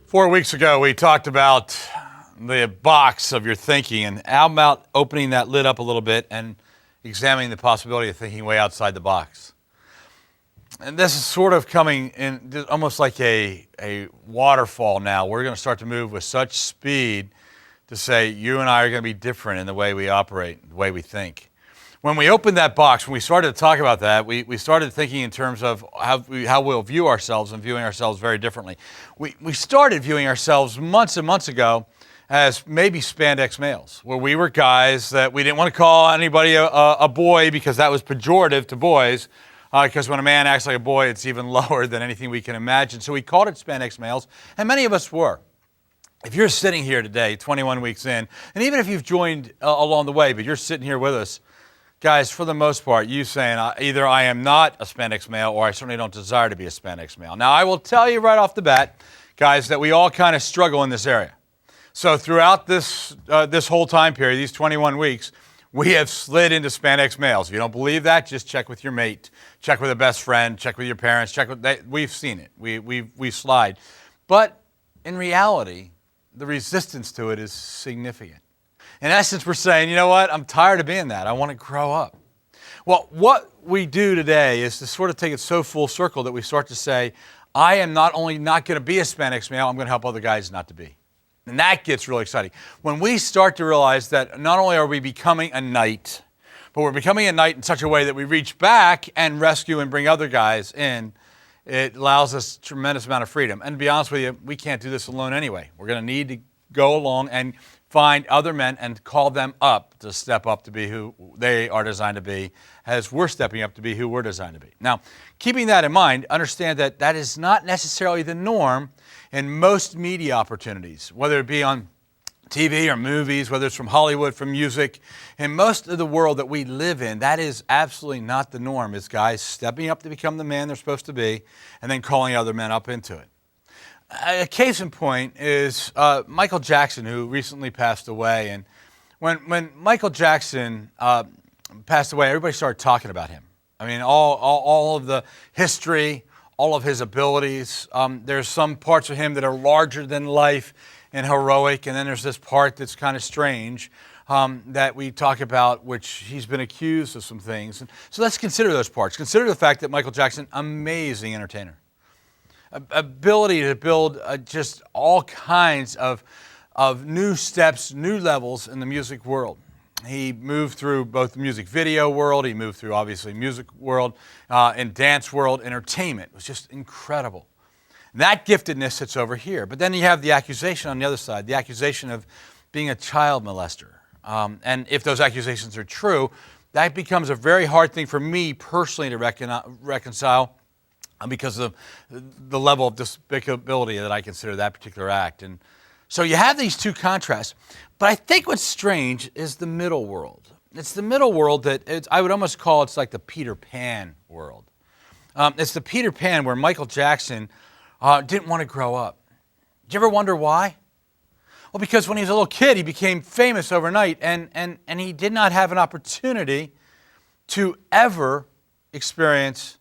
4 weeks ago, we talked about the box of your thinking and how about opening that lid up a little bit and examining the possibility of thinking way outside the box. And this is sort of coming in almost like a waterfall now. We're going to start to move with such speed to say you and I are going to be different in the way we operate, the way we think. When we opened that box, when we started to talk about that, we started thinking in terms of how we'll view ourselves and viewing ourselves very differently. We started viewing ourselves months and months ago as maybe spandex males, where we were guys that we didn't want to call anybody a boy because that was pejorative to boys, because when a man acts like a boy, it's even lower than anything we can imagine. So we called it spandex males, and many of us were. If you're sitting here today, 21 weeks in, and even if you've joined along the way, but you're sitting here with us, guys, for the most part, you saying either I am not a spandex male or I certainly don't desire to be a spandex male. Now, I will tell you right off the bat, guys, that we all kind of struggle in this area. So throughout this whole time period, these 21 weeks, we have slid into spandex males. If you don't believe that, just check with your mate, check with a best friend, check with your parents, we've seen it. We slide. But in reality, the resistance to it is significant. In essence, we're saying, you know what, I'm tired of being that. I want to grow up. Well, what we do today is to sort of take it so full circle that we start to say, I am not only not going to be a spandex male, I'm going to help other guys not to be. And that gets really exciting. When we start to realize that not only are we becoming a knight, but we're becoming a knight in such a way that we reach back and rescue and bring other guys in, it allows us a tremendous amount of freedom. And to be honest with you, we can't do this alone anyway. We're going to need to go along and find other men and call them up to step up to be who they are designed to be, as we're stepping up to be who we're designed to be. Now, keeping that in mind, understand that that is not necessarily the norm in most media opportunities, whether it be on TV or movies, whether it's from Hollywood, from music. In most of the world that we live in, that is absolutely not the norm, is guys stepping up to become the man they're supposed to be and then calling other men up into it. A case in point is Michael Jackson, who recently passed away. And when Michael Jackson passed away, everybody started talking about him. I mean, all of the history, all of his abilities. There's some parts of him that are larger than life and heroic, and then there's this part that's kind of strange that we talk about, which he's been accused of some things. And so let's consider those parts. Consider the fact that Michael Jackson, amazing entertainer. Ability to build just all kinds of new steps, new levels in the music world. He moved through both the music video world, he moved through obviously music world, and dance world, entertainment. It was just incredible. That giftedness sits over here. But then you have the accusation on the other side, the accusation of being a child molester. And if those accusations are true, that becomes a very hard thing for me personally to reconcile, because of the level of despicability that I consider that particular act. And so you have these two contrasts. But I think what's strange is the middle world. It's the middle world that I would almost call it's like the Peter Pan world. It's the Peter Pan where Michael Jackson didn't want to grow up. Did you ever wonder why? Well, because when he was a little kid, he became famous overnight, and he did not have an opportunity to ever experience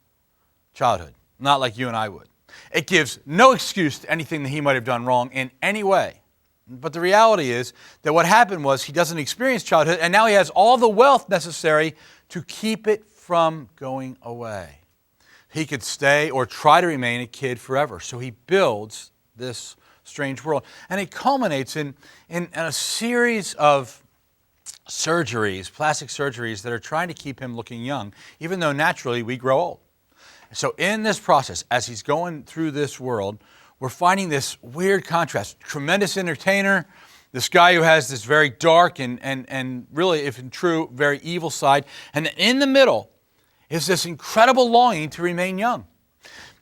childhood. Not like you and I would. It gives no excuse to anything that he might have done wrong in any way. But the reality is that what happened was he doesn't experience childhood, and now he has all the wealth necessary to keep it from going away. He could stay or try to remain a kid forever. So he builds this strange world. And it culminates in a series of surgeries, plastic surgeries, that are trying to keep him looking young, even though naturally we grow old. So in this process, as he's going through this world, we're finding this weird contrast. Tremendous entertainer, this guy who has this very dark and really, if true, very evil side. And in the middle is this incredible longing to remain young.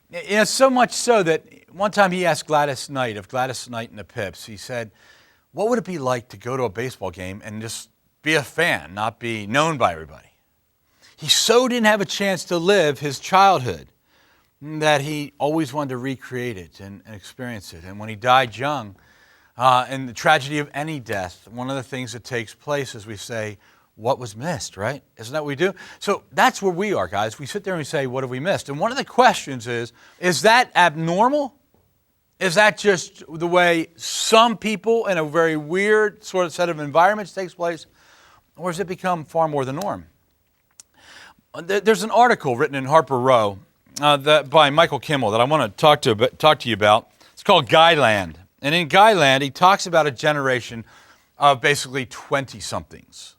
You know, so much so that one time he asked Gladys Knight, of Gladys Knight and the Pips, he said, what would it be like to go to a baseball game and just be a fan, not be known by everybody? He so didn't have a chance to live his childhood that he always wanted to recreate it and experience it. And when he died young, in the tragedy of any death, one of the things that takes place is we say, what was missed, right? Isn't that what we do? So that's where we are, guys. We sit there and we say, what have we missed? And one of the questions is that abnormal? Is that just the way some people in a very weird sort of set of environments takes place? Or has it become far more the norm? There's an article written in Harper Row by Michael Kimmel that I want to talk to you about. It's called Guyland. And in Guyland, he talks about a generation of basically 20-somethings.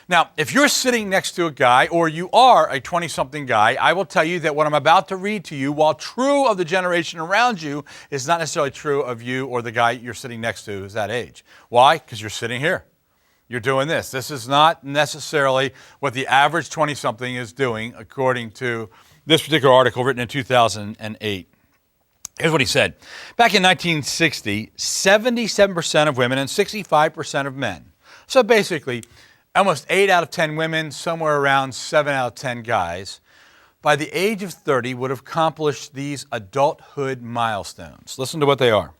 Now, if you're sitting next to a guy, or you are a 20-something guy, I will tell you that what I'm about to read to you, while true of the generation around you, is not necessarily true of you or the guy you're sitting next to who's that age. Why? Because you're sitting here. You're doing this. This is not necessarily what the average 20-something is doing, according to this particular article written in 2008. Here's what he said. Back in 1960, 77% of women and 65% of men. So basically, almost 8 out of 10 women, somewhere around 7 out of 10 guys, by the age of 30 would have accomplished these adulthood milestones. Listen to what they are.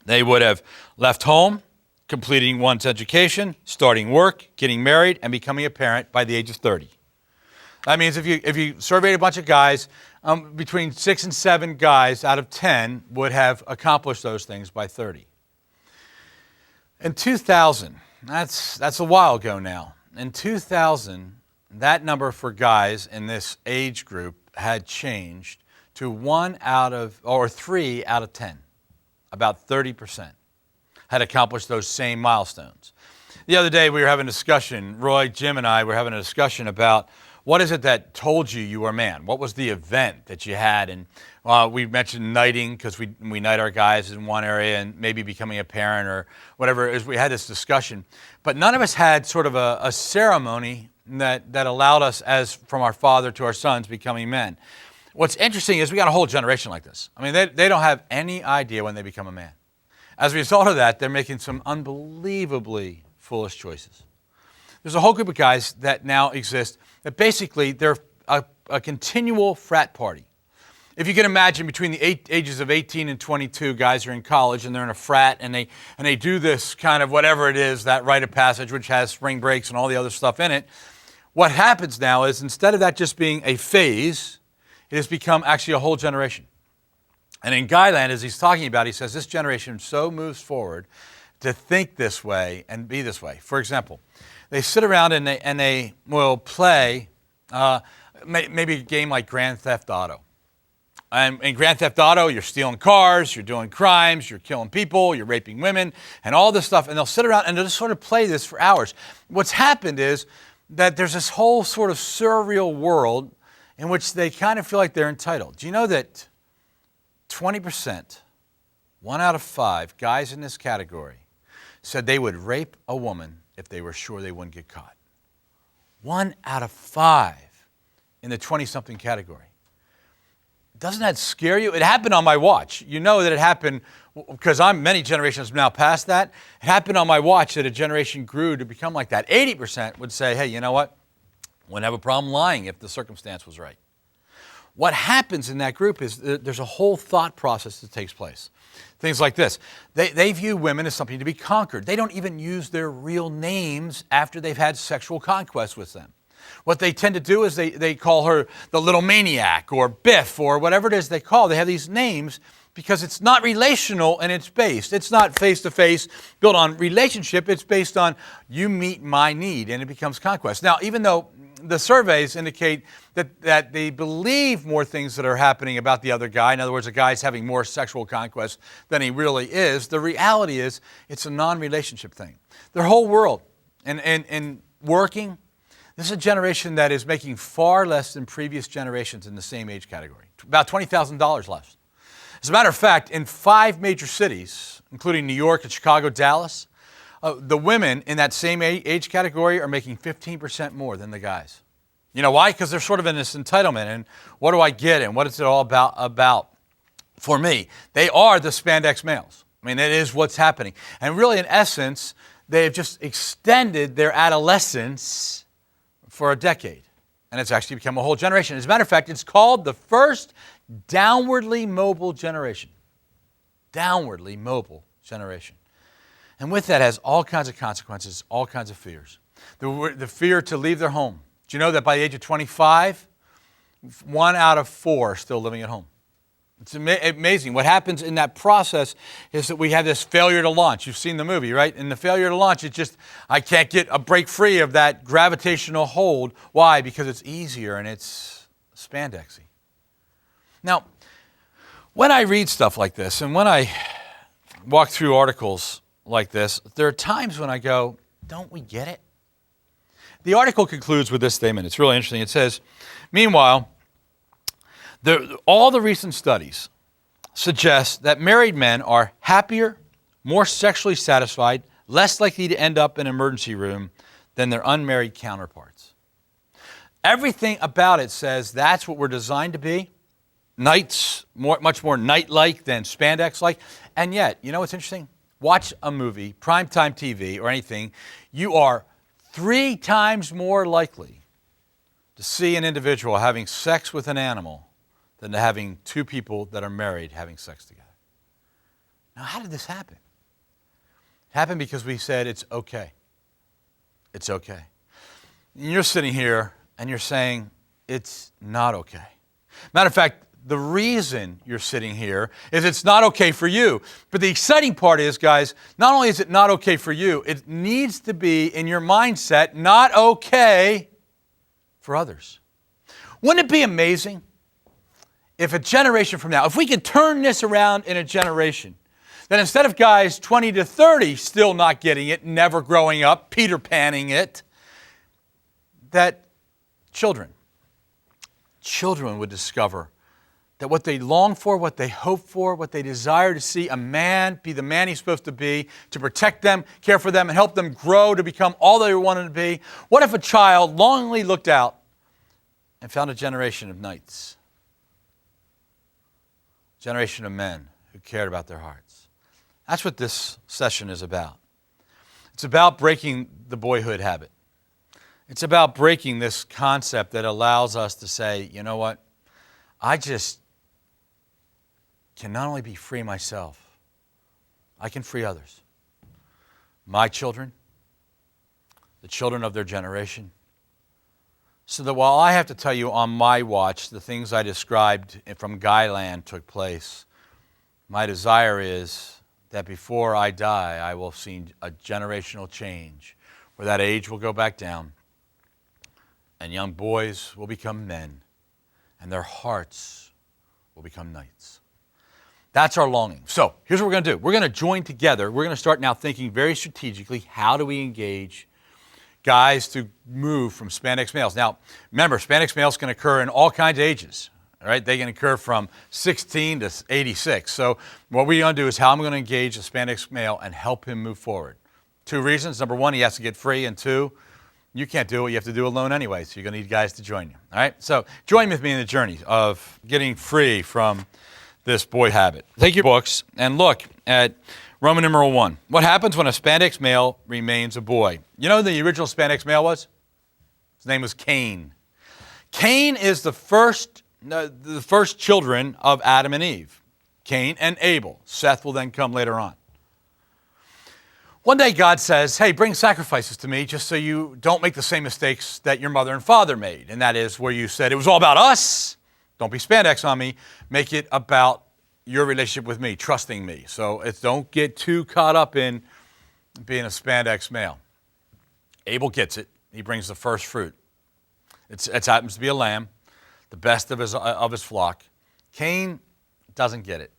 They would have left home, completing one's education, starting work, getting married, and becoming a parent by the age of 30. That means if you surveyed a bunch of guys, between 6 and 7 guys out of 10 would have accomplished those things by 30. In 2000, that's a while ago now. In 2000, that number for guys in this age group had changed to 3 out of 10, about 30%, had accomplished those same milestones. The other day we were having a discussion, Roy, Jim, and I were having a discussion about what is it that told you were a man? What was the event that you had? And we mentioned knighting, because we knight our guys in one area, and maybe becoming a parent or whatever it is. We had this discussion. But none of us had sort of a ceremony that allowed us, as from our father to our sons, becoming men. What's interesting is we got a whole generation like this. I mean, they don't have any idea when they become a man. As a result of that, they're making some unbelievably foolish choices. There's a whole group of guys that now exist that basically they're a continual frat party. If you can imagine, between the ages of 18 and 22, guys are in college and they're in a frat, and they do this kind of whatever it is, that rite of passage, which has spring breaks and all the other stuff in it. What happens now is, instead of that just being a phase, it has become actually a whole generation. And in Guyland, as he's talking about, he says this generation so moves forward to think this way and be this way. For example, they sit around and they will play maybe a game like Grand Theft Auto. And in Grand Theft Auto, you're stealing cars, you're doing crimes, you're killing people, you're raping women, and all this stuff. And they'll sit around and they'll just sort of play this for hours. What's happened is that there's this whole sort of surreal world in which they kind of feel like they're entitled. Do you know that 20%, 1 out of 5 guys in this category, said they would rape a woman if they were sure they wouldn't get caught? 1 out of 5 in the 20-something category. Doesn't that scare you? It happened on my watch. You know that it happened because I'm many generations now past that. It happened on my watch that a generation grew to become like that. 80% would say, hey, you know what? Wouldn't have a problem lying if the circumstance was right. What happens in that group is there's a whole thought process that takes place. Things like this. They view women as something to be conquered. They don't even use their real names after they've had sexual conquest with them. What they tend to do is they call her the little maniac or Biff or whatever it is they call. They have these names because it's not relational and it's based. It's not face-to-face, built on relationship. It's based on you meet my need, and it becomes conquest. Now, even though the surveys indicate that they believe more things that are happening about the other guy, in other words, a guy's having more sexual conquest than he really is, the reality is it's a non-relationship thing. Their whole world and working, this is a generation that is making far less than previous generations in the same age category, about $20,000 less. As a matter of fact, in 5 major cities, including New York and Chicago, Dallas, the women in that same age category are making 15% more than the guys. You know why? Because they're sort of in this entitlement, and what do I get, and what is it all about? For me, they are the spandex males. I mean, it is what's happening. And really, in essence, they've just extended their adolescence for a decade. And it's actually become a whole generation. As a matter of fact, it's called the first downwardly mobile generation. Downwardly mobile generation. And with that has all kinds of consequences, all kinds of fears. The fear to leave their home. Do you know that by the age of 25, 1 out of 4 are still living at home? It's amazing. What happens in that process is that we have this failure to launch. You've seen the movie, right? In the failure to launch, it's just, I can't get a break free of that gravitational hold. Why? Because it's easier and it's spandexy. Now, when I read stuff like this and when I walk through articles like this, there are times when I go, don't we get it? The article concludes with this statement. It's really interesting. It says, meanwhile, all the recent studies suggest that married men are happier, more sexually satisfied, less likely to end up in an emergency room than their unmarried counterparts. Everything about it says that's what we're designed to be. Nights, much more night-like than spandex-like. And yet, you know what's interesting? Watch a movie, primetime TV or anything, you are 3 times more likely to see an individual having sex with an animal than to having 2 people that are married having sex together. Now, how did this happen? It happened because we said it's okay. It's okay. And you're sitting here and you're saying it's not okay. Matter of fact, the reason you're sitting here is it's not okay for you. But the exciting part is, guys, not only is it not okay for you, it needs to be in your mindset not okay for others. Wouldn't it be amazing if a generation from now, if we could turn this around in a generation, that instead of guys 20 to 30 still not getting it, never growing up, Peter Panning it, that children would discover that what they long for, what they hope for, what they desire to see a man be the man he's supposed to be, to protect them, care for them, and help them grow to become all they wanted to be. What if a child longingly looked out and found a generation of knights? Generation of men who cared about their hearts. That's what this session is about. It's about breaking the boyhood habit. It's about breaking this concept that allows us to say, you know what? I just can not only be free myself, I can free others. My children, the children of their generation. So that while I have to tell you on my watch the things I described from Guyland took place, my desire is that before I die, I will see a generational change where that age will go back down and young boys will become men and their hearts will become knights. That's our longing. So here's what we're going to do. We're going to join together. We're going to start now thinking very strategically, how do we engage guys to move from spandex males? Now, remember, spandex males can occur in all kinds of ages. All right, they can occur from 16 to 86. So what we're going to do is how I'm going to engage a spandex male and help him move forward. 2 reasons. Number 1, he has to get free. And 2, you can't do what you have to do alone anyway. So you're going to need guys to join you. All right, so join with me in the journey of getting free from this boy habit. Take your books and look at Roman numeral 1. What happens when a spandex male remains a boy? You know who the original spandex male was? His name was Cain. Cain is the first children of Adam and Eve. Cain and Abel. Seth will then come later on. One day God says, hey, bring sacrifices to me just so you don't make the same mistakes that your mother and father made. And that is where you said, it was all about us. Don't be spandex on me. Make it about your relationship with me, trusting me. So don't get too caught up in being a spandex male. Abel gets it. He brings the first fruit. It happens to be a lamb, the best of his flock. Cain doesn't get it.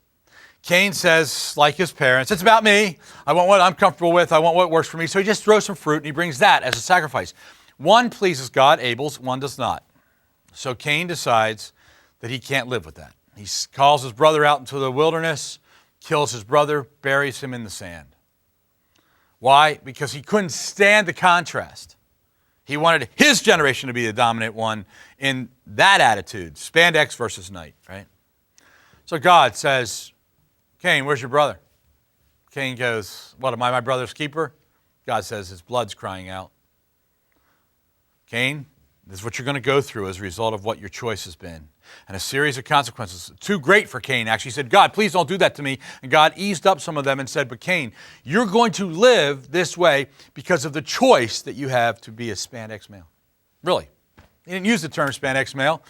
Cain says, like his parents, it's about me. I want what I'm comfortable with. I want what works for me. So he just throws some fruit and he brings that as a sacrifice. One pleases God, Abel's, one does not. So Cain decides that he can't live with that. He calls his brother out into the wilderness, kills his brother, buries him in the sand. Why? Because he couldn't stand the contrast. He wanted his generation to be the dominant one in that attitude, spandex versus night, right? So God says, Cain, where's your brother? Cain goes, what, am I my brother's keeper? God says, his blood's crying out. Cain, this is what you're going to go through as a result of what your choice has been. And a series of consequences, too great for Cain, actually. He said, God, please don't do that to me. And God eased up some of them and said, but Cain, you're going to live this way because of the choice that you have to be a spandex male. Really. He didn't use the term spandex male,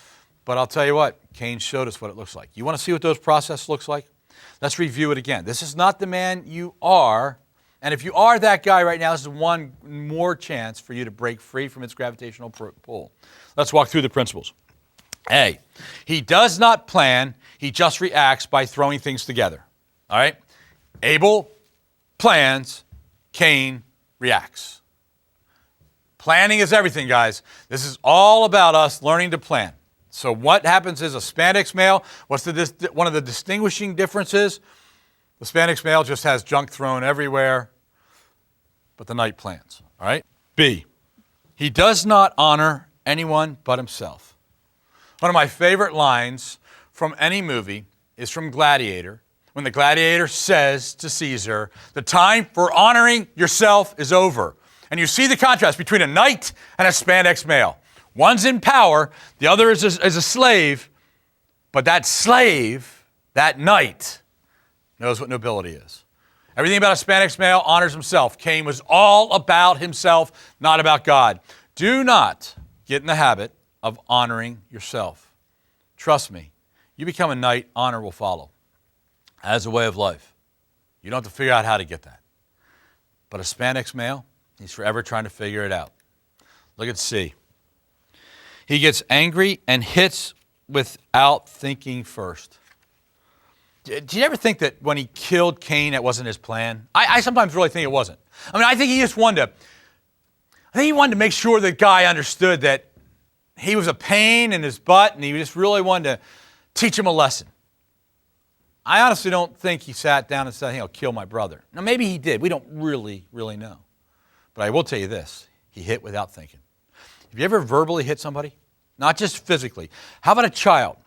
But I'll tell you what, Cain showed us what it looks like. You want to see what those process looks like? Let's review it again. This is not the man you are. And if you are that guy right now, this is one more chance for you to break free from its gravitational pull. Let's walk through the principles. A, he does not plan, he just reacts by throwing things together. All right? Abel plans, Cain reacts. Planning is everything, guys. This is all about us learning to plan. So what happens is a spandex male, what's one of the distinguishing differences? The spandex male just has junk thrown everywhere, but the knight plans. All right? B, he does not honor anyone but himself. One of my favorite lines from any movie is from Gladiator, when the gladiator says to Caesar, the time for honoring yourself is over. And you see the contrast between a knight and a spandex male. One's in power, the other is a slave, but that slave, that knight, knows what nobility is. Everything about a spandex male honors himself. Cain was all about himself, not about God. Do not get in the habit of honoring yourself. Trust me, you become a knight, honor will follow. As a way of life. You don't have to figure out how to get that. But a spandex male, he's forever trying to figure it out. Look at C. He gets angry and hits without thinking first. Did you ever think that when he killed Cain, that wasn't his plan? I sometimes really think it wasn't. I mean, I think he just wanted to make sure the guy understood that he was a pain in his butt, and he just really wanted to teach him a lesson. I honestly don't think he sat down and said, hey, I'll kill my brother. Now, maybe he did. We don't really know. But I will tell you this. He hit without thinking. Have you ever verbally hit somebody? Not just physically. How about a child?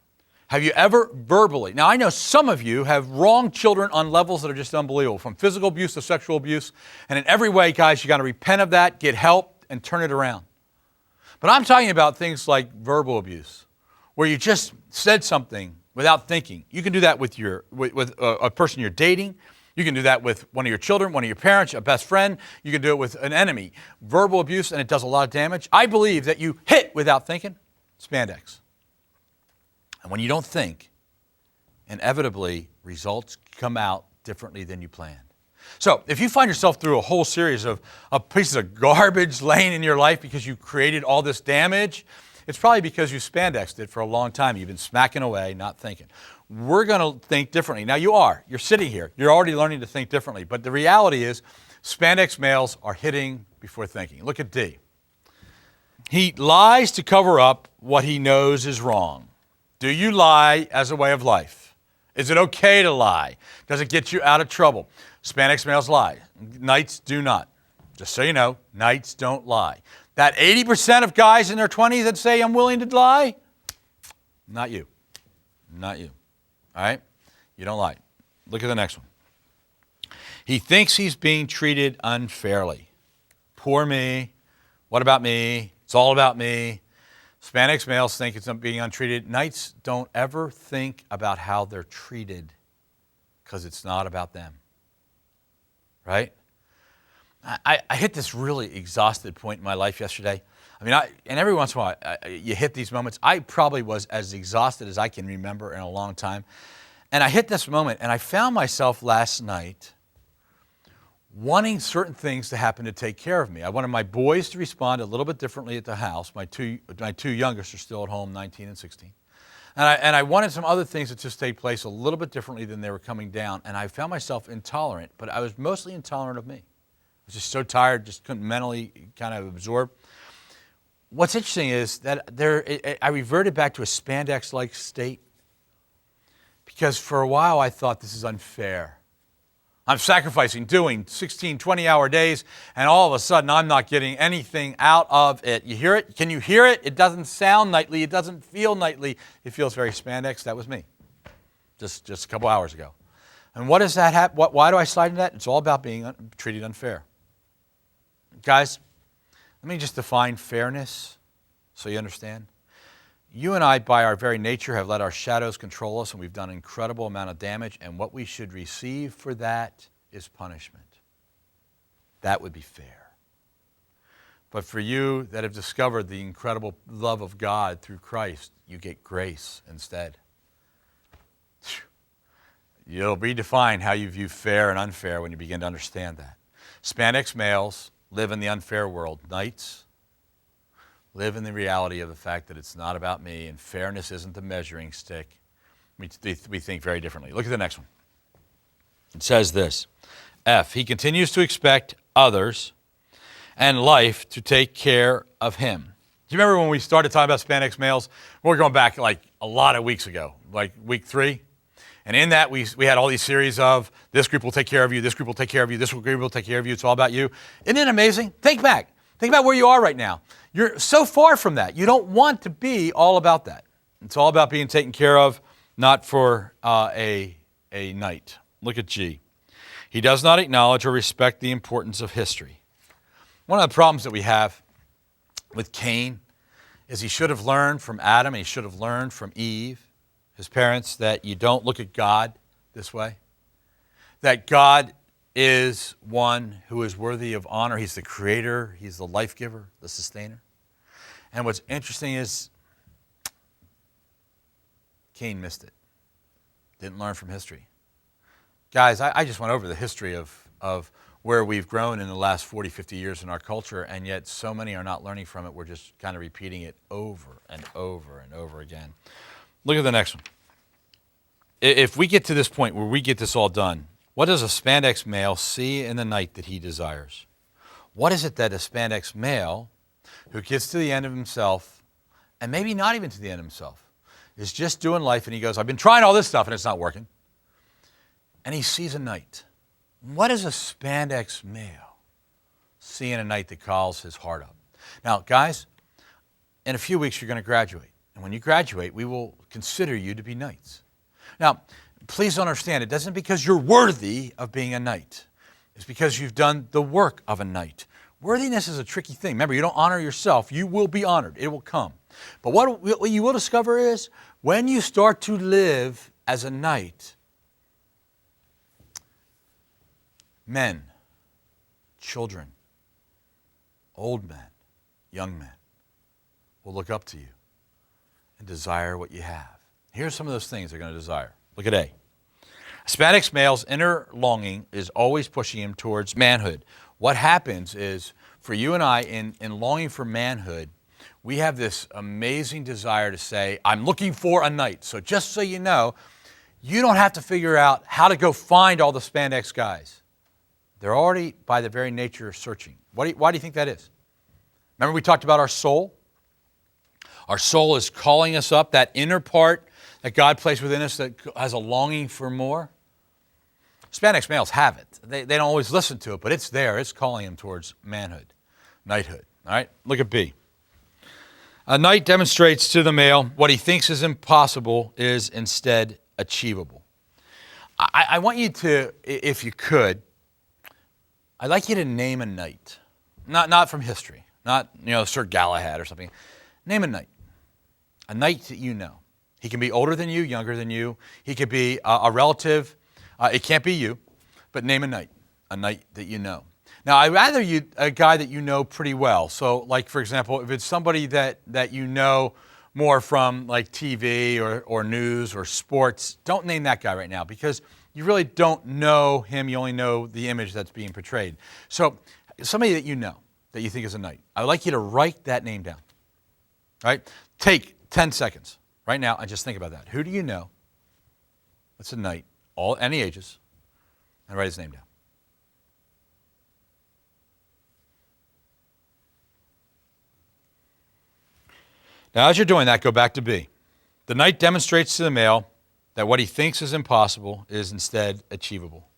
Have you ever verbally? Now, I know some of you have wronged children on levels that are just unbelievable, from physical abuse to sexual abuse. And in every way, guys, you got to repent of that, get help, and turn it around. But I'm talking about things like verbal abuse, where you just said something without thinking. You can do that with a person you're dating. You can do that with one of your children, one of your parents, a best friend. You can do it with an enemy. Verbal abuse, and it does a lot of damage. I believe that you hit without thinking, spandex. And when you don't think, inevitably, results come out differently than you planned. So if you find yourself through a whole series of pieces of garbage laying in your life because you created all this damage, it's probably because you spandexed it for a long time. You've been smacking away, not thinking. We're going to think differently. Now you are. You're sitting here. You're already learning to think differently. But the reality is spandex males are hitting before thinking. Look at D. He lies to cover up what he knows is wrong. Do you lie as a way of life? Is it okay to lie? Does it get you out of trouble? Spandex males lie. Knights do not. Just so you know, knights don't lie. That 80% of guys in their 20s that say, I'm willing to lie, not you. Not you. All right? You don't lie. Look at the next one. He thinks he's being treated unfairly. Poor me. What about me? It's all about me. Spandex males think it's being untreated. Knights don't ever think about how they're treated because it's not about them. Right? I hit this really exhausted point in my life yesterday. I mean, and every once in a while, you hit these moments. I probably was as exhausted as I can remember in a long time. And I hit this moment, and I found myself last night wanting certain things to happen to take care of me. I wanted my boys to respond a little bit differently at the house. My two youngest are still at home, 19 and 16. And I wanted some other things that just take place a little bit differently than they were coming down. And I found myself intolerant, but I was mostly intolerant of me. I was just so tired, just couldn't mentally kind of absorb. What's interesting is that I reverted back to a spandex-like state because for a while I thought this is unfair. I'm sacrificing, doing 16, 20-hour days, and all of a sudden I'm not getting anything out of it. You hear it? Can you hear it? It doesn't sound knightly. It doesn't feel knightly. It feels very spandex. That was me just a couple hours ago. And what does that happen? Why do I slide into that? It's all about being treated unfair. Guys, let me just define fairness so you understand. You and I, by our very nature, have let our shadows control us, and we've done an incredible amount of damage, and what we should receive for that is punishment. That would be fair. But for you that have discovered the incredible love of God through Christ, you get grace instead. You'll redefine how you view fair and unfair when you begin to understand that. Spandex males live in the unfair world. Knights live in the reality of the fact that it's not about me, and fairness isn't the measuring stick. We think very differently. Look at the next one. It says this, F, he continues to expect others and life to take care of him. Do you remember when we started talking about Spandex males? We're going back like a lot of weeks ago, like week 3. And in that, we had all these series of this group will take care of you, this group will take care of you, this group will take care of you, it's all about you. Isn't it amazing? Think back. Think about where you are right now. You're so far from that. You don't want to be all about that. It's all about being taken care of, not for a knight. Look at G. He does not acknowledge or respect the importance of history. One of the problems that we have with Cain is he should have learned from Adam and he should have learned from Eve, his parents, that you don't look at God this way. That God is one who is worthy of honor. He's the creator. He's the life giver, the sustainer. And what's interesting is Cain missed it. Didn't learn from history. Guys, I just went over the history of where we've grown in the last 40, 50 years in our culture, and yet so many are not learning from it. We're just kind of repeating it over and over and over again. Look at the next one. If we get to this point where we get this all done, what does a spandex male see in the knight that he desires? What is it that a spandex male who gets to the end of himself, and maybe not even to the end of himself, is just doing life and he goes, I've been trying all this stuff and it's not working. And he sees a knight. What does a spandex male see in a knight that calls his heart up? Now, guys, in a few weeks you're going to graduate. And when you graduate, we will consider you to be knights. Now, please understand, it doesn't because you're worthy of being a knight. It's because you've done the work of a knight. Worthiness is a tricky thing. Remember, you don't honor yourself. You will be honored. It will come. But what you will discover is when you start to live as a knight, men, children, old men, young men will look up to you and desire what you have. Here's some of those things they're going to desire. Look at A. Spandex male's inner longing is always pushing him towards manhood. What happens is, for you and I, in longing for manhood, we have this amazing desire to say, I'm looking for a knight. So just so you know, you don't have to figure out how to go find all the spandex guys. They're already, by the very nature, searching. Why do you think that is? Remember we talked about our soul? Our soul is calling us up, that inner part that God placed within us that has a longing for more. Spandex males have it. They don't always listen to it, but it's there. It's calling them towards manhood, knighthood. All right, look at B. A knight demonstrates to the male what he thinks is impossible is instead achievable. I want you to, if you could, I'd like you to name a knight. Not from history, not Sir Galahad or something. Name a knight that you know. He can be older than you, younger than you. He could be a relative. It can't be you, but name a knight that you know. Now, I'd rather a guy that you know pretty well. So, like, for example, if it's somebody that you know more from, like, TV or news or sports, don't name that guy right now because you really don't know him. You only know the image that's being portrayed. So, somebody that you know, that you think is a knight, I would like you to write that name down. All right? Take 10 seconds right now and just think about that. Who do you know that's a knight, any ages, and write his name down. Now, as you're doing that, go back to B. The knight demonstrates to the male that what he thinks is impossible is instead achievable.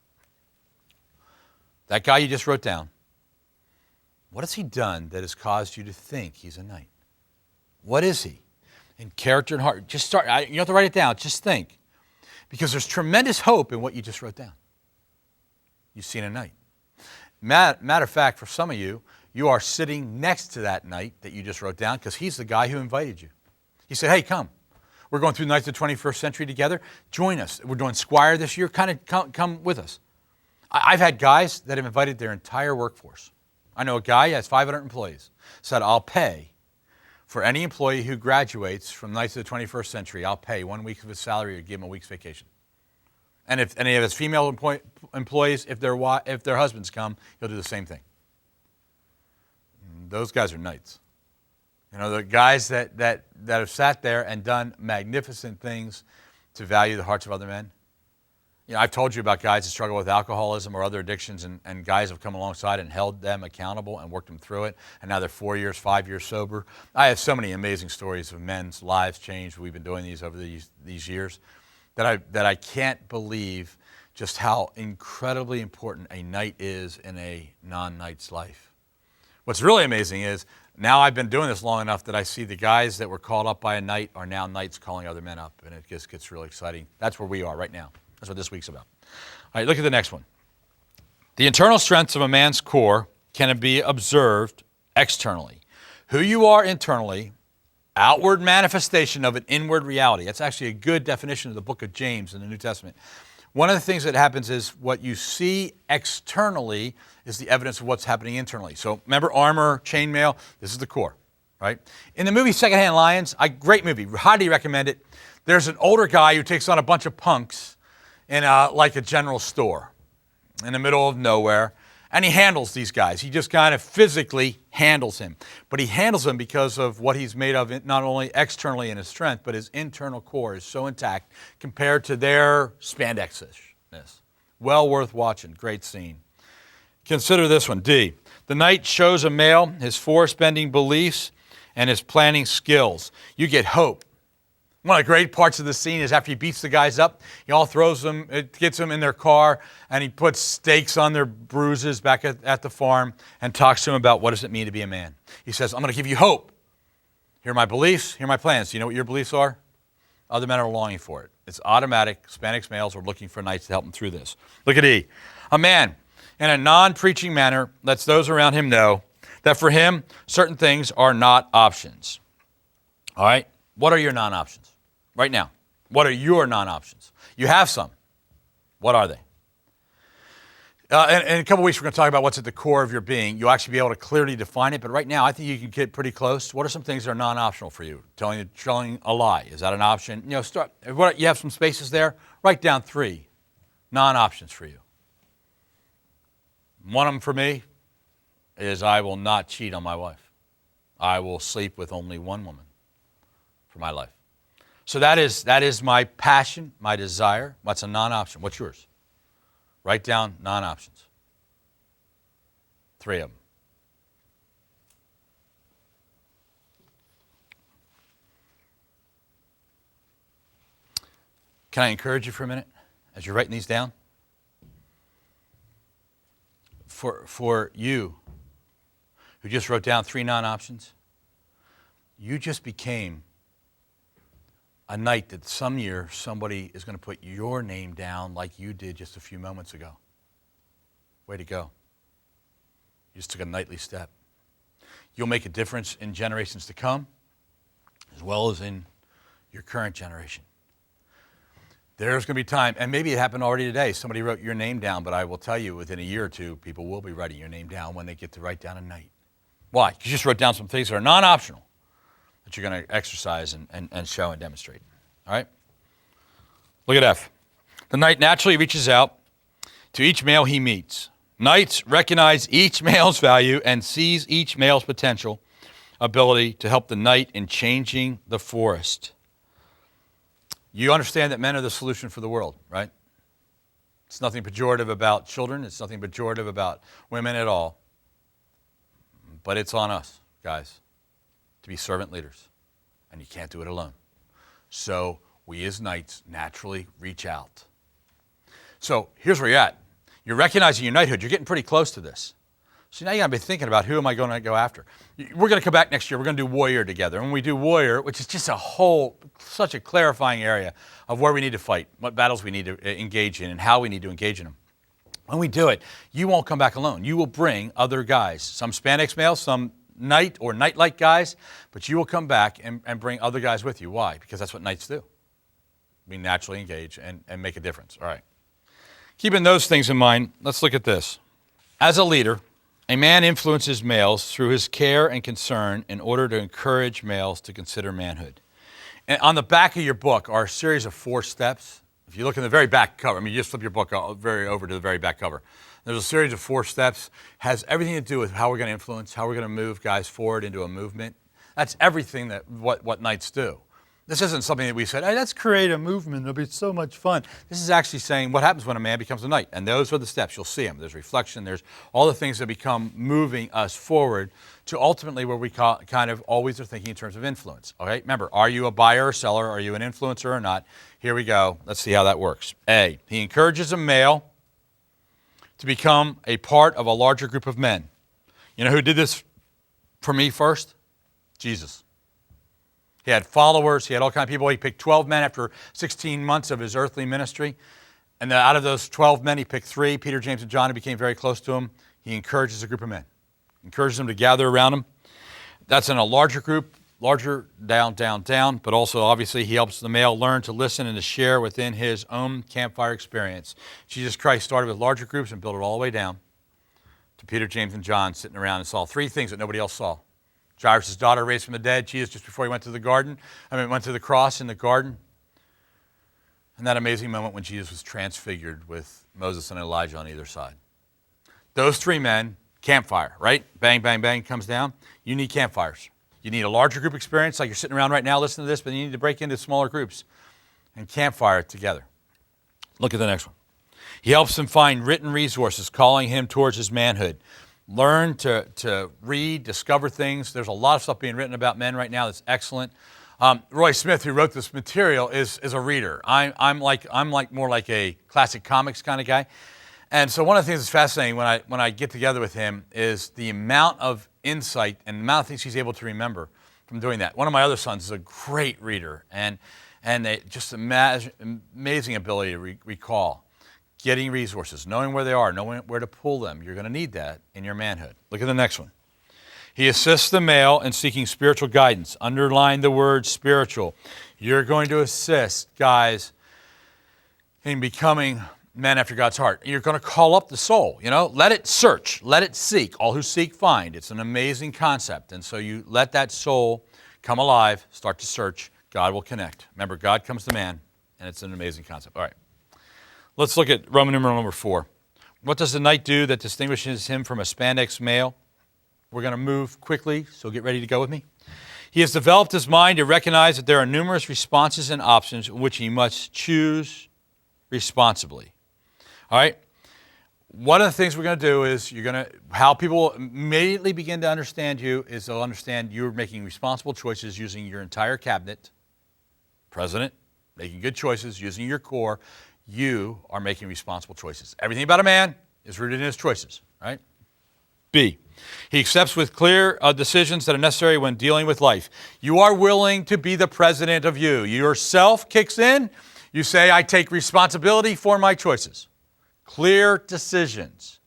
That guy you just wrote down, what has he done that has caused you to think he's a knight? What is he? In character and heart. Just start. You don't have to write it down. Just think. Because there's tremendous hope in what you just wrote down. You've seen a knight. Matter of fact, for some of you, you are sitting next to that knight that you just wrote down because he's the guy who invited you. He said, hey, come. We're going through Knights of the 21st Century together. Join us. We're doing Squire this year. Come with us. I've had guys that have invited their entire workforce. I know a guy, he has 500 employees, said, I'll pay for any employee who graduates from Knights of the 21st Century, I'll pay 1 week of his salary or give him a week's vacation. And if any of his female employees, if their husbands come, he'll do the same thing. And those guys are knights. You know, the guys that have sat there and done magnificent things to value the hearts of other men. You know, I've told you about guys that struggle with alcoholism or other addictions, and guys have come alongside and held them accountable and worked them through it, and now they're 4 years, 5 years sober. I have so many amazing stories of men's lives changed. We've been doing these over these years that I can't believe just how incredibly important a knight is in a non-knight's life. What's really amazing is now I've been doing this long enough that I see the guys that were called up by a knight are now knights calling other men up, and it just gets really exciting. That's where we are right now. That's what this week's about. All right, look at the next one. The internal strengths of a man's core can be observed externally. Who you are internally, outward manifestation of an inward reality. That's actually a good definition of the book of James in the New Testament. One of the things that happens is what you see externally is the evidence of what's happening internally. So remember armor, chainmail, this is the core, right? In the movie Secondhand Lions, great movie, highly recommend it. There's an older guy who takes on a bunch of punks in like a general store in the middle of nowhere, and he handles these guys. He just kind of physically handles him. But he handles them because of what he's made of, not only externally in his strength, but his internal core is so intact compared to their spandexishness. Well worth watching. Great scene. Consider this one, D. The knight shows a male his force-bending beliefs and his planning skills. You get hope. One of the great parts of the scene is after he beats the guys up, he all throws them, it gets them in their car, and he puts stakes on their bruises back at the farm and talks to them about what does it mean to be a man. He says, I'm going to give you hope. Here are my beliefs, here are my plans. Do you know what your beliefs are? Other men are longing for it. It's automatic. Hispanic males are looking for knights to help them through this. Look at E. A man, in a non-preaching manner, lets those around him know that for him, certain things are not options. All right? What are your non-options? Right now, what are your non-options? You have some. What are they? In a couple weeks, we're going to talk about what's at the core of your being. You'll actually be able to clearly define it, but right now, I think you can get pretty close. What are some things that are non-optional for you? Telling a lie, is that an option? You know, you have some spaces there. Write down 3 non-options for you. One of them for me is I will not cheat on my wife. I will sleep with only one woman for my life. So that is my passion, my desire. What's a non-option? What's yours? Write down non-options. 3 of them. Can I encourage you for a minute as you're writing these down? For you who just wrote down 3 non-options, you just became a night that some year somebody is going to put your name down like you did just a few moments ago. Way to go. You just took a knightly step. You'll make a difference in generations to come as well as in your current generation. There's going to be time, and maybe it happened already today. Somebody wrote your name down, but I will tell you within a year or two, people will be writing your name down when they get to write down a knight. Why? You just wrote down some things that are non-optional that you're going to exercise and show and demonstrate. All right? Look at F. The knight naturally reaches out to each male he meets. Knights recognize each male's value and sees each male's potential ability to help the knight in changing the forest. You understand that men are the solution for the world, right? It's nothing pejorative about children. It's nothing pejorative about women at all. But it's on us, guys, to be servant leaders, and you can't do it alone. So we as knights naturally reach out. So here's where you're at. You're recognizing your knighthood. You're getting pretty close to this. So now you got to be thinking about who am I going to go after. We're going to come back next year. We're going to do warrior together. And when we do warrior, which is just such a clarifying area of where we need to fight, what battles we need to engage in, and how we need to engage in them. When we do it, you won't come back alone. You will bring other guys, some spandex males, some knight or knight-like guys, but you will come back and bring other guys with you. Why? Because that's what knights do. We naturally engage and make a difference. All right. Keeping those things in mind, let's look at this. As a leader, A man influences males through his care and concern in order to encourage males to consider manhood. And on the back of your book are a series of 4 steps. If you look in the very back cover, you just flip your book over to the very back cover. There's a series of 4 steps. Has everything to do with how we're going to influence, how we're going to move guys forward into a movement. That's everything that what Knights do. This isn't something that we said, hey, let's create a movement. It'll be so much fun. This is actually saying what happens when a man becomes a knight. And those are the steps. You'll see them. There's reflection. There's all the things that become moving us forward to ultimately where we kind of always are thinking in terms of influence. Okay? Remember, are you a buyer or seller? Are you an influencer or not? Here we go. Let's see how that works. A, he encourages a male to become a part of a larger group of men. You know who did this for me first? Jesus. He had followers. He had all kinds of people. He picked 12 men after 16 months of his earthly ministry. And out of those 12 men, he picked 3, Peter, James, and John, who became very close to him. He encourages a group of men. Encourages them to gather around him. That's in a larger group, larger, down, but also obviously he helps the male learn to listen and to share within his own campfire experience. Jesus Christ started with larger groups and built it all the way down to Peter, James, and John sitting around and saw 3 things that nobody else saw. Jairus' daughter raised from the dead, Jesus just before he went to the went to the cross in the garden. And that amazing moment when Jesus was transfigured with Moses and Elijah on either side. Those 3 men, campfire, right? Bang, bang, bang, comes down. You need campfires. You need a larger group experience, like you're sitting around right now listening to this, but you need to break into smaller groups and campfire together. Look at the next one. He helps them find written resources, calling him towards his manhood. Learn to read, discover things. There's a lot of stuff being written about men right now that's excellent. Roy Smith, who wrote this material, is a reader. I'm more like a classic comics kind of guy. And so one of the things that's fascinating when I get together with him is the amount of insight and the amount of things he's able to remember from doing that. One of my other sons is a great reader and just amazing ability to recall. Getting resources, knowing where they are, knowing where to pull them. You're going to need that in your manhood. Look at the next one. He assists the male in seeking spiritual guidance. Underline the word spiritual. You're going to assist guys in becoming men after God's heart. You're going to call up the soul, let it search, let it seek. All who seek find. It's an amazing concept. And so you let that soul come alive, start to search. God will connect. Remember, God comes to man, and it's an amazing concept. All right. Let's look at Roman numeral number 4. What does the knight do that distinguishes him from a spandex male? We're going to move quickly, so get ready to go with me. He has developed his mind to recognize that there are numerous responses and options in which he must choose responsibly. All right? One of the things we're going to do is how people immediately begin to understand you is they'll understand you're making responsible choices using your entire cabinet, president, making good choices using your core. You are making responsible choices. Everything about a man is rooted in his choices, right? B, he accepts with clear decisions that are necessary when dealing with life. You are willing to be the president of you. Yourself kicks in. You say, I take responsibility for my choices. Clear decisions.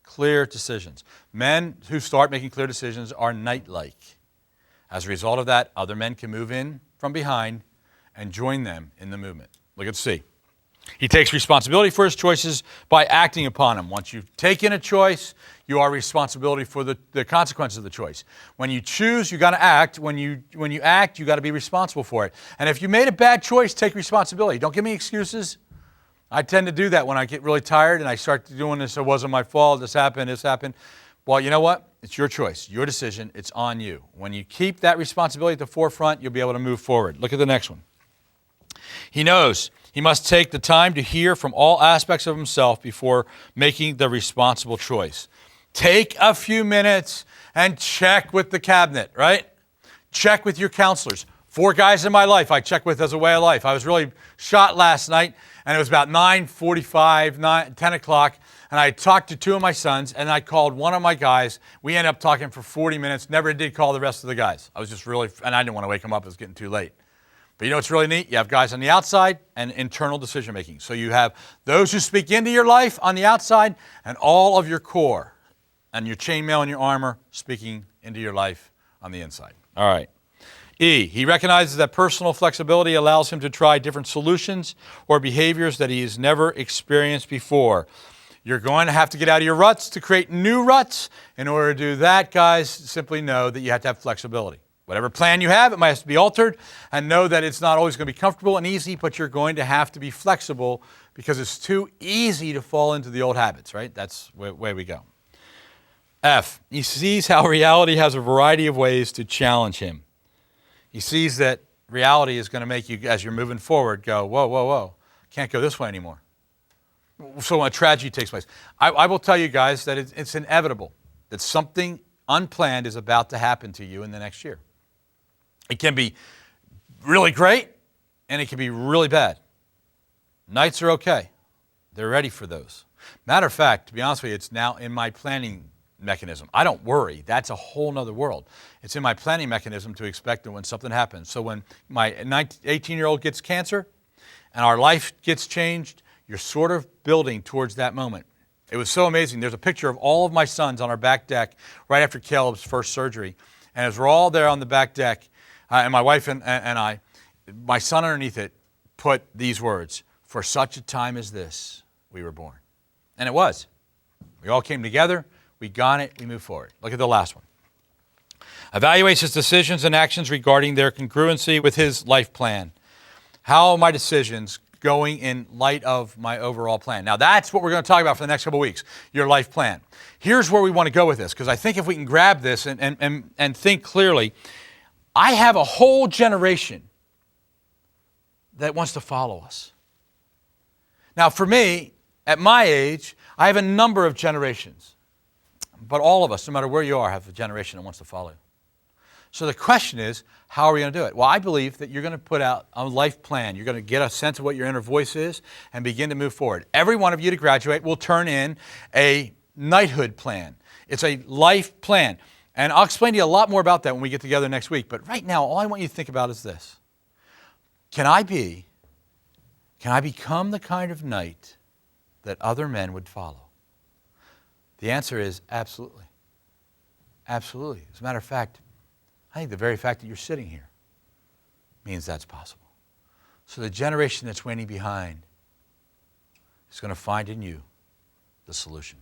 Clear decisions. Men who start making clear decisions are knight-like. As a result of that, other men can move in from behind and join them in the movement. Look at C. He takes responsibility for his choices by acting upon them. Once you've taken a choice, you are responsible for the consequences of the choice. When you choose, you got to act. When you act, you got to be responsible for it. And if you made a bad choice, take responsibility. Don't give me excuses. I tend to do that when I get really tired and I start doing this. It wasn't my fault. This happened. Well, you know what? It's your choice, your decision. It's on you. When you keep that responsibility at the forefront, you'll be able to move forward. Look at the next one. He knows he must take the time to hear from all aspects of himself before making the responsible choice. Take a few minutes and check with the cabinet, right? Check with your counselors. 4 guys in my life I check with as a way of life. I was really shot last night, and it was about 9:45, 10 o'clock, and I talked to 2 of my sons, and I called one of my guys. We ended up talking for 40 minutes, never did call the rest of the guys. I was just and I didn't want to wake them up. It was getting too late. But you know what's really neat? You have guys on the outside and internal decision-making. So you have those who speak into your life on the outside and all of your core and your chainmail and your armor speaking into your life on the inside. All right. E, he recognizes that personal flexibility allows him to try different solutions or behaviors that he has never experienced before. You're going to have to get out of your ruts to create new ruts. In order to do that, guys, simply know that you have to have flexibility. Whatever plan you have, it might have to be altered, and know that it's not always going to be comfortable and easy, but you're going to have to be flexible because it's too easy to fall into the old habits, right? That's the way we go. F, he sees how reality has a variety of ways to challenge him. He sees that reality is going to make you, as you're moving forward, go, whoa, whoa, whoa, can't go this way anymore. So when a tragedy takes place, I will tell you guys that it's inevitable that something unplanned is about to happen to you in the next year. It can be really great, and it can be really bad. Nights are okay. They're ready for those. Matter of fact, to be honest with you, it's now in my planning mechanism. I don't worry. That's a whole nother world. It's in my planning mechanism to expect that when something happens. So when my 18-year-old gets cancer and our life gets changed, you're sort of building towards that moment. It was so amazing. There's a picture of all of my sons on our back deck right after Caleb's first surgery. And as we're all there on the back deck, and my wife and I, my son underneath it put these words, "For such a time as this, we were born." And it was. We all came together, we got it, we moved forward. Look at the last one. Evaluates his decisions and actions regarding their congruency with his life plan. How are my decisions going in light of my overall plan? Now that's what we're going to talk about for the next couple of weeks, your life plan. Here's where we want to go with this, because I think if we can grab this and think clearly, I have a whole generation that wants to follow us. Now for me, at my age, I have a number of generations, but all of us, no matter where you are, have a generation that wants to follow you. So the question is, how are we going to do it? Well, I believe that you're going to put out a life plan. You're going to get a sense of what your inner voice is and begin to move forward. Every one of you to graduate will turn in a knighthood plan. It's a life plan. And I'll explain to you a lot more about that when we get together next week. But right now, all I want you to think about is this. Can I become the kind of knight that other men would follow? The answer is absolutely. Absolutely. As a matter of fact, I think the very fact that you're sitting here means that's possible. So the generation that's waiting behind is going to find in you the solution.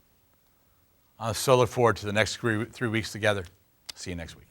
I so look forward to the next 3 weeks together. See you next week.